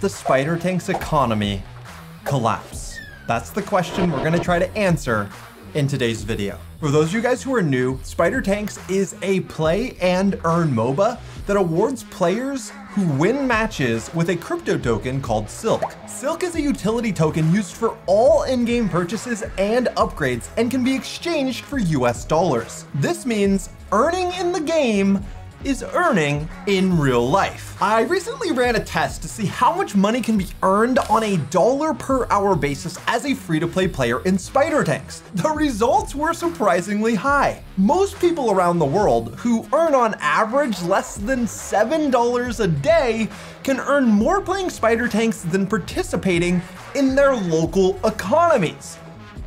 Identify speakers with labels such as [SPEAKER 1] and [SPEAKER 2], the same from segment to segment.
[SPEAKER 1] the Spider Tank's economy collapse? That's the question we're gonna try to answer in today's video. For those of you guys who are new, Spider Tanks is a play and earn MOBA that awards players who win matches with a crypto token called Silk. Silk is a utility token used for all in-game purchases and upgrades and can be exchanged for US dollars. This means earning in the game is earning in real life. I recently ran a test to see how much money can be earned on a $1 per hour basis as a free-to-play player in Spider Tanks. The results were surprisingly high. Most people around the world who earn on average less than $7 a day can earn more playing Spider Tanks than participating in their local economies,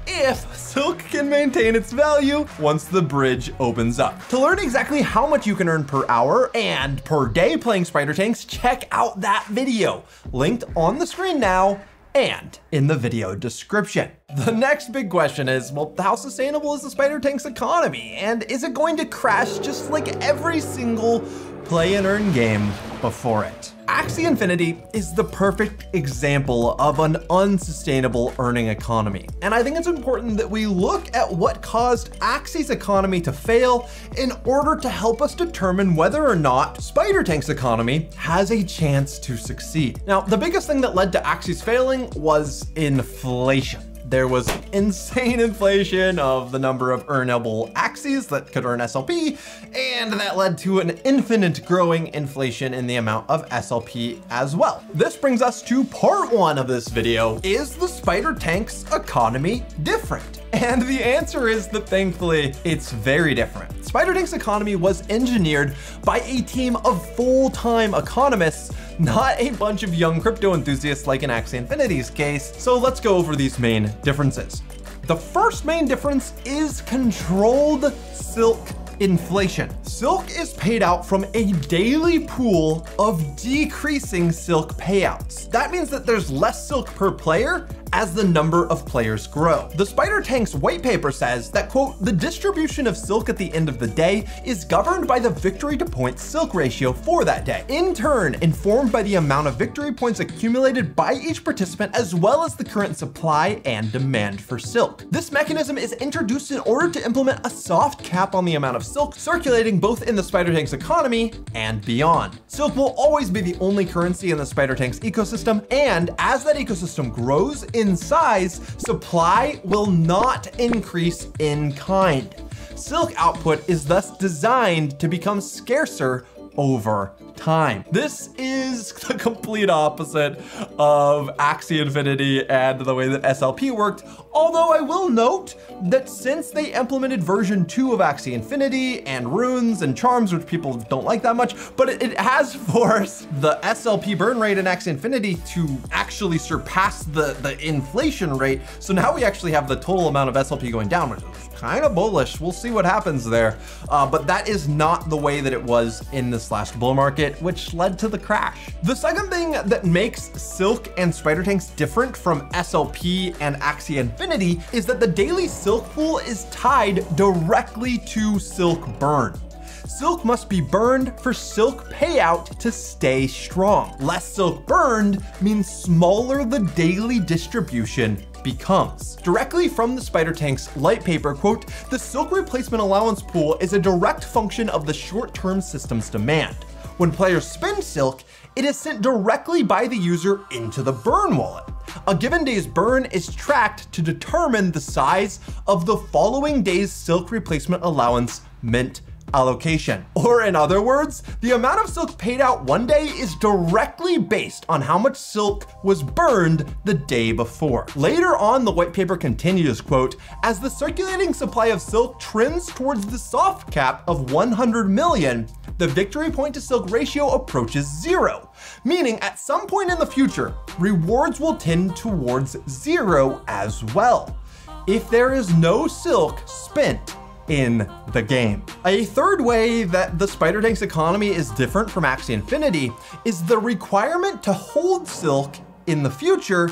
[SPEAKER 1] if Silk can maintain its value once the bridge opens up. To learn exactly how much you can earn per hour and per day playing Spider Tanks, check out that video, linked on the screen now and in the video description. The next big question is, well, how sustainable is the Spider Tank's economy? And is it going to crash just like every single play and earn game before it? Axie Infinity is the perfect example of an unsustainable earning economy. And I think it's important that we look at what caused Axie's economy to fail in order to help us determine whether or not Spider Tank's economy has a chance to succeed. Now, the biggest thing that led to Axie's failing was inflation. There was insane inflation of the number of earnable Axies that could earn SLP, and that led to an infinite growing inflation in the amount of SLP as well. This brings us to part one of this video. Is the Spider Tank's economy different? And the answer is that thankfully it's very different. Spider Tank's economy was engineered by a team of full-time economists, not a bunch of young crypto enthusiasts like in Axie Infinity's case. So let's go over these main differences. The first main difference is controlled Silk inflation. Silk is paid out from a daily pool of decreasing Silk payouts. That means that there's less Silk per player as the number of players grow. The Spider Tank's white paper says that, quote, the distribution of Silk at the end of the day is governed by the victory to points Silk ratio for that day, in turn informed by the amount of victory points accumulated by each participant as well as the current supply and demand for Silk. This mechanism is introduced in order to implement a soft cap on the amount of Silk circulating both in the Spider Tank's economy and beyond. Silk will always be the only currency in the Spider Tank's ecosystem, and as that ecosystem grows in size, supply will not increase in kind. Silk output is thus designed to become scarcer over time. This is the complete opposite of Axie Infinity and the way that SLP worked, although I will note that since they implemented version 2 of Axie Infinity and runes and charms, which people don't like that much, but it has forced the SLP burn rate in Axie Infinity to actually surpass the inflation rate. So now we actually have the total amount of SLP going down, which is kind of bullish. We'll see what happens there. But that is not the way that it was in this last bull market, which led to the crash. The second thing that makes Silk and Spider Tanks different from SLP and Axie Infinity is that the daily Silk pool is tied directly to Silk burn. Silk must be burned for Silk payout to stay strong. Less Silk burned means smaller the daily distribution becomes. Directly from the Spider Tank's light paper, quote, the Silk replacement allowance pool is a direct function of the short-term system's demand. When players spend Silk, it is sent directly by the user into the burn wallet. A given day's burn is tracked to determine the size of the following day's Silk replacement allowance mint allocation. Or in other words, the amount of Silk paid out one day is directly based on how much Silk was burned the day before. Later on, the white paper continues, quote, as the circulating supply of Silk trends towards the soft cap of 100 million, the victory point to Silk ratio approaches 0, meaning at some point in the future, rewards will tend towards 0 as well, if there is no Silk spent in the game. A third way that the Spider Tank's economy is different from Axie Infinity is the requirement to hold Silk in the future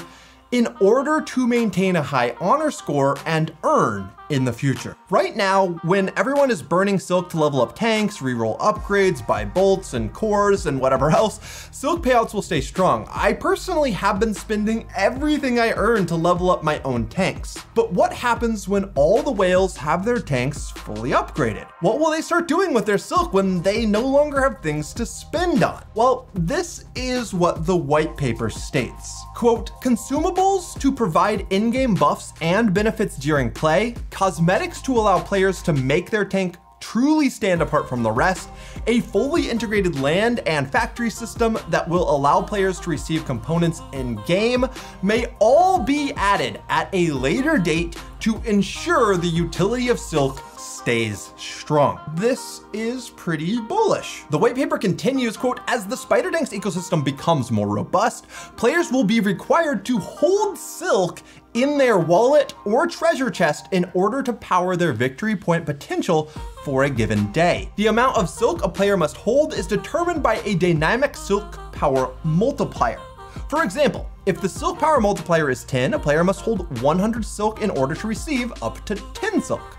[SPEAKER 1] in order to maintain a high honor score and earn in the future. Right now, when everyone is burning silk to level up tanks, reroll upgrades, buy bolts and cores and whatever else, silk payouts will stay strong. I personally have been spending everything I earn to level up my own tanks. But what happens when all the whales have their tanks fully upgraded? What will they start doing with their silk when they no longer have things to spend on? Well, this is what the white paper states. Quote, consumables to provide in-game buffs and benefits during play, cosmetics to allow players to make their tank truly stand apart from the rest, a fully integrated land and factory system that will allow players to receive components in game may all be added at a later date to ensure the utility of silk stays strong. This is pretty bullish. The white paper continues, quote, as the Spider Tanks ecosystem becomes more robust, players will be required to hold silk in their wallet or treasure chest in order to power their victory point potential for a given day. The amount of silk a player must hold is determined by a dynamic silk power multiplier. For example, if the silk power multiplier is 10, a player must hold 100 silk in order to receive up to 10 silk.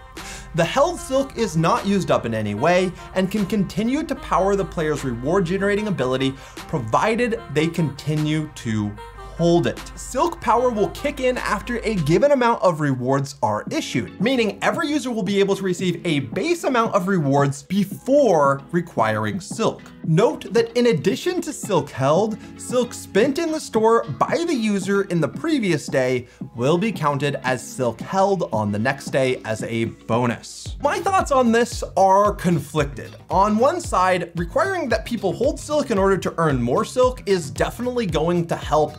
[SPEAKER 1] The held silk is not used up in any way and can continue to power the player's reward generating ability provided they continue to hold it. Silk power will kick in after a given amount of rewards are issued, meaning every user will be able to receive a base amount of rewards before requiring silk. Note that in addition to silk held, silk spent in the store by the user in the previous day will be counted as silk held on the next day as a bonus. My thoughts on this are conflicted. On one side, requiring that people hold silk in order to earn more silk is definitely going to help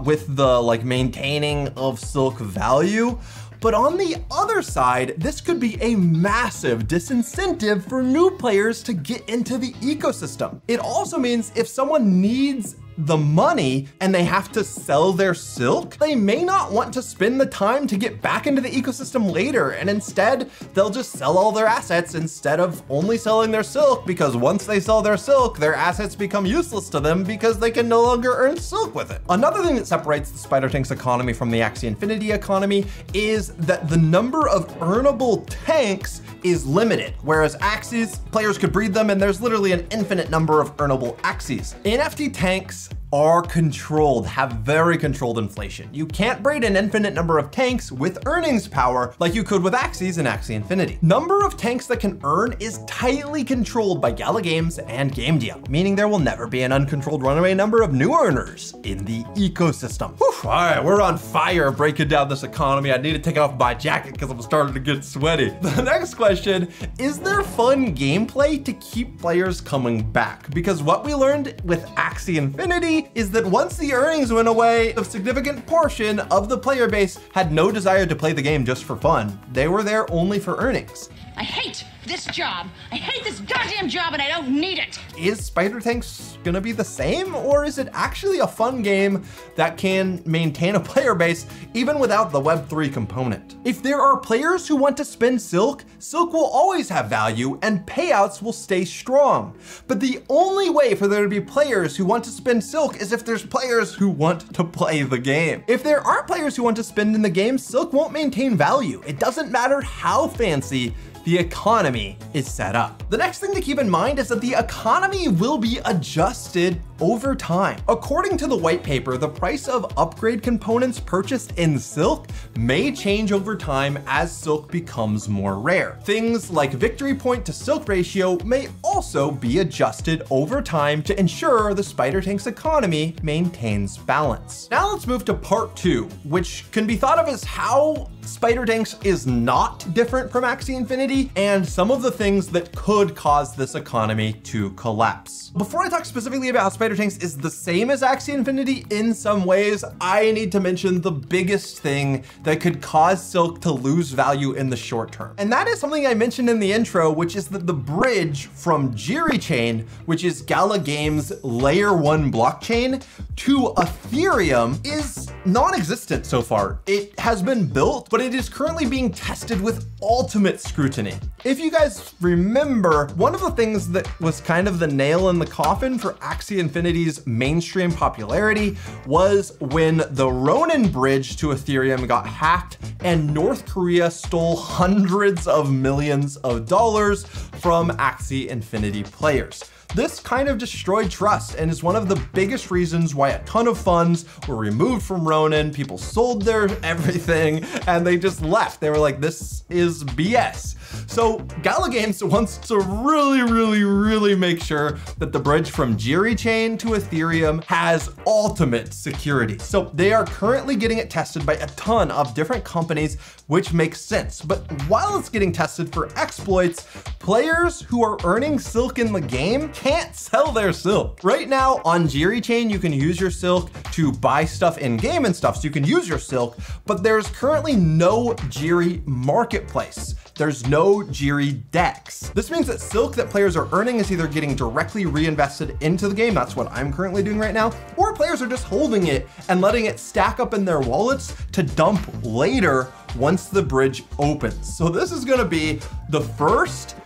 [SPEAKER 1] with the maintaining of silk value. But on the other side, this could be a massive disincentive for new players to get into the ecosystem. It also means if someone needs the money and they have to sell their silk, they may not want to spend the time to get back into the ecosystem later, and instead they'll just sell all their assets instead of only selling their silk, because once they sell their silk, their assets become useless to them because they can no longer earn silk with it. Another thing that separates the Spider Tanks economy from the Axie Infinity economy is that the number of earnable tanks is limited, whereas Axies, players could breed them and there's literally an infinite number of earnable Axies. NFT tanks are controlled, have very controlled inflation. You can't breed an infinite number of tanks with earnings power like you could with Axies and Axie Infinity. Number of tanks that can earn is tightly controlled by Gala Games and Game Deal, meaning there will never be an uncontrolled runaway number of new earners in the ecosystem. Whew, all right, we're on fire breaking down this economy. I need to take off my jacket because I'm starting to get sweaty. The next question, is there fun gameplay to keep players coming back? Because what we learned with Axie Infinity is that once the earnings went away, a significant portion of the player base had no desire to play the game just for fun. They were there only for earnings.
[SPEAKER 2] I hate this job. I hate this goddamn job and I don't need it.
[SPEAKER 1] Is Spider Tanks gonna be the same, or is it actually a fun game that can maintain a player base even without the Web3 component? If there are players who want to spend silk, silk will always have value and payouts will stay strong. But the only way for there to be players who want to spend silk is if there's players who want to play the game. If there aren't players who want to spend in the game, silk won't maintain value. It doesn't matter how fancy the economy is set up. The next thing to keep in mind is that the economy will be adjusted over time. According to the white paper, the price of upgrade components purchased in silk may change over time as silk becomes more rare. Things like victory point to silk ratio may also be adjusted over time to ensure the Spider Tanks economy maintains balance. Now let's move to part 2, which can be thought of as how Spider Tanks is not different from Axie Infinity and some of the things that could cause this economy to collapse. Before I talk specifically about how Spider Tanks is the same as Axie Infinity in some ways, I need to mention the biggest thing that could cause silk to lose value in the short term. And that is something I mentioned in the intro, which is that the bridge from Jiri Chain, which is Gala Games layer 1 blockchain, to Ethereum is non-existent so far. It has been built, but it is currently being tested with ultimate scrutiny. If you guys remember, one of the things that was kind of the nail in the coffin for Axie Infinity's mainstream popularity was when the Ronin bridge to Ethereum got hacked and North Korea stole hundreds of millions of dollars from Axie Infinity players. This kind of destroyed trust and is one of the biggest reasons why a ton of funds were removed from Ronin. People sold their everything and they just left. They were like, this is BS. So Gala Games wants to really make sure that the bridge from Jiri chain to Ethereum has ultimate security. So they are currently getting it tested by a ton of different companies, which makes sense. But while it's getting tested for exploits, players who are earning silk in the game can't sell their silk. Right now on Jiri chain, you can use your silk to buy stuff in game and stuff. So you can use your silk, but there's currently no Jiri marketplace. There's no Jiri DEX. This means that silk that players are earning is either getting directly reinvested into the game, that's what I'm currently doing right now, or players are just holding it and letting it stack up in their wallets to dump later once the bridge opens. So this is gonna be the first,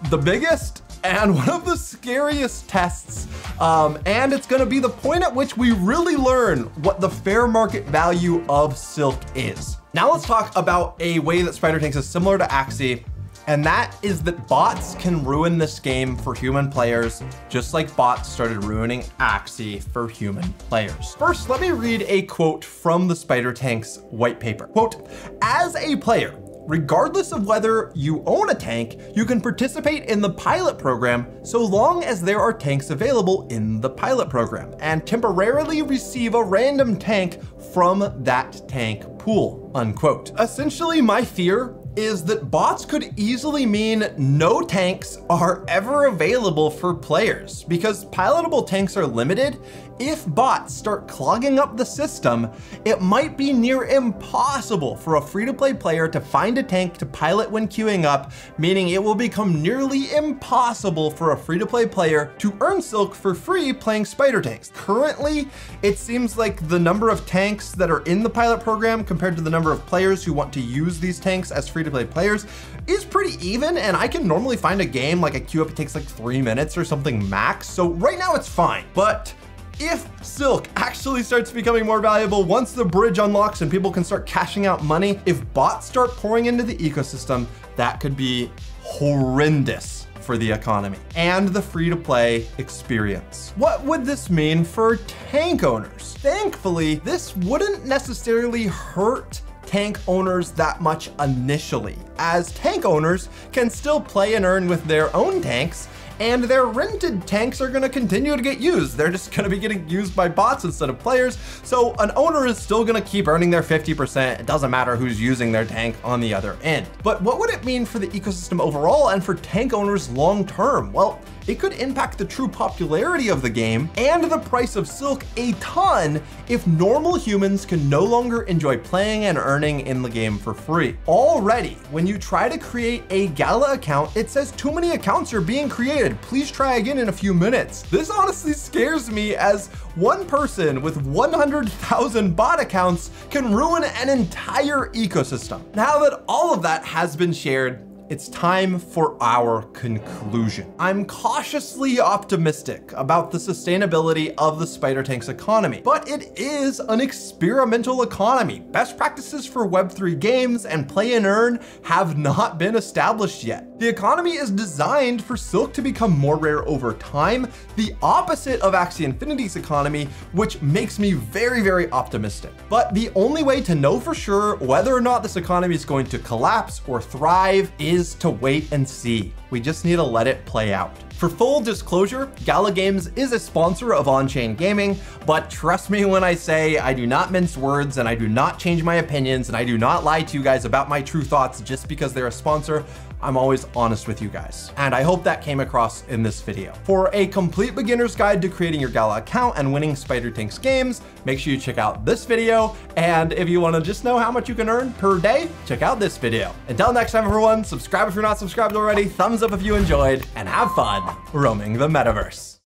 [SPEAKER 1] the biggest, and one of the scariest tests. And it's gonna be the point at which we really learn what the fair market value of silk is. Now let's talk about a way that Spider Tanks is similar to Axie, and that is that bots can ruin this game for human players, just like bots started ruining Axie for human players. First, let me read a quote from the Spider Tanks white paper. Quote, "As a player, regardless of whether you own a tank, you can participate in the pilot program so long as there are tanks available in the pilot program and temporarily receive a random tank from that tank pool," unquote. Essentially, my fear is that bots could easily mean no tanks are ever available for players because pilotable tanks are limited. If bots start clogging up the system, it might be near impossible for a free-to-play player to find a tank to pilot when queuing up, meaning it will become nearly impossible for a free-to-play player to earn silk for free playing Spider Tanks. Currently, it seems like the number of tanks that are in the pilot program compared to the number of players who want to use these tanks as free-to-play players is pretty even, and I can normally find a game like a queue up, it takes like 3 minutes or something max, so right now it's fine. But if silk actually starts becoming more valuable once the bridge unlocks and people can start cashing out money, if bots start pouring into the ecosystem, that could be horrendous for the economy and the free-to-play experience. What would this mean for tank owners? Thankfully, this wouldn't necessarily hurt tank owners that much initially, as tank owners can still play and earn with their own tanks, and their rented tanks are gonna continue to get used. They're just gonna be getting used by bots instead of players. So an owner is still gonna keep earning their 50%. It doesn't matter who's using their tank on the other end. But what would it mean for the ecosystem overall and for tank owners long term? Well, it could impact the true popularity of the game and the price of silk a ton if normal humans can no longer enjoy playing and earning in the game for free. Already, when you try to create a Gala account, it says too many accounts are being created. Please try again in a few minutes. This honestly scares me, as one person with 100,000 bot accounts can ruin an entire ecosystem. Now that all of that has been shared, it's time for our conclusion. I'm cautiously optimistic about the sustainability of the Spider Tanks economy, but it is an experimental economy. Best practices for Web3 games and play and earn have not been established yet. The economy is designed for silk to become more rare over time, the opposite of Axie Infinity's economy, which makes me very optimistic. But the only way to know for sure whether or not this economy is going to collapse or thrive is to wait and see. We just need to let it play out. For full disclosure, Gala Games is a sponsor of On-Chain Gaming, but trust me when I say I do not mince words and I do not change my opinions and I do not lie to you guys about my true thoughts just because they're a sponsor. I'm always honest with you guys, and I hope that came across in this video. For a complete beginner's guide to creating your Gala account and winning Spider Tanks games, make sure you check out this video, and if you want to just know how much you can earn per day, check out this video. Until next time, everyone, subscribe if you're not subscribed already, thumbs up if you enjoyed, and have fun roaming the metaverse.